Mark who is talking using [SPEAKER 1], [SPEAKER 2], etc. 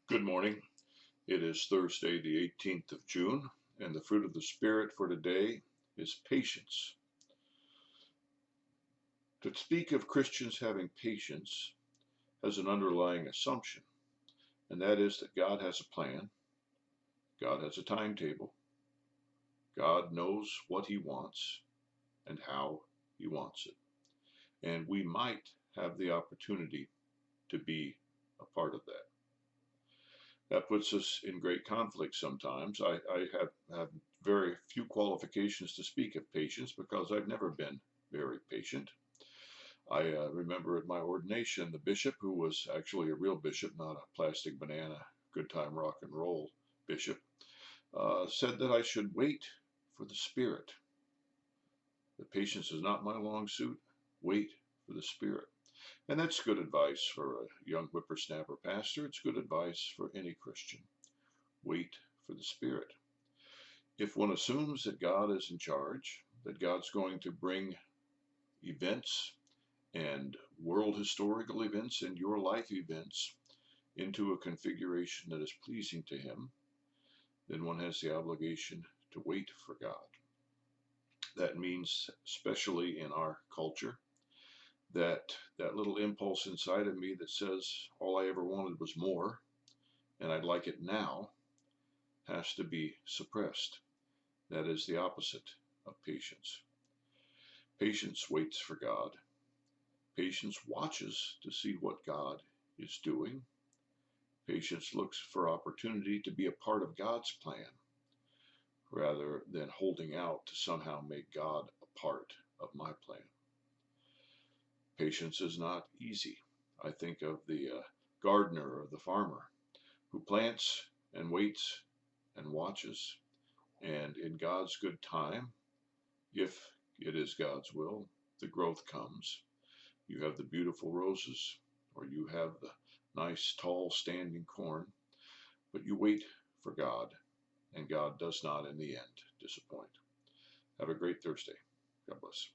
[SPEAKER 1] Good morning. It is Thursday, the 18th of June, and the fruit of the Spirit for today is patience. To speak of Christians having patience has an underlying assumption, and that is that God has a plan, God has a timetable, God knows what He wants and how He wants it. And we might have the opportunity to be a part of that. That puts us in great conflict sometimes. I have very few qualifications to speak of patience because I've never been very patient. I remember at my ordination, the bishop, who was actually a real bishop, not a plastic banana, good time rock and roll bishop, said that I should wait for the Spirit. The patience is not my long suit. Wait for the Spirit. And that's good advice for a young whippersnapper pastor. It's good advice for any Christian. Wait for the Spirit. If one assumes that God is in charge, that God's going to bring events and world historical events and your life events into a configuration that is pleasing to Him, then one has the obligation to wait for God. That means, especially in our culture, that little impulse inside of me that says all I ever wanted was more and I'd like it now has to be suppressed. That is the opposite of patience. Patience waits for God. Patience watches to see what God is doing. Patience looks for opportunity to be a part of God's plan rather than holding out to somehow make God a part of my plan. Patience is not easy. I think of the gardener or the farmer who plants and waits and watches, and in God's good time, if it is God's will, the growth comes. You have the beautiful roses, or you have the nice, tall, standing corn, but you wait for God, and God does not, in the end, disappoint. Have a great Thursday. God bless.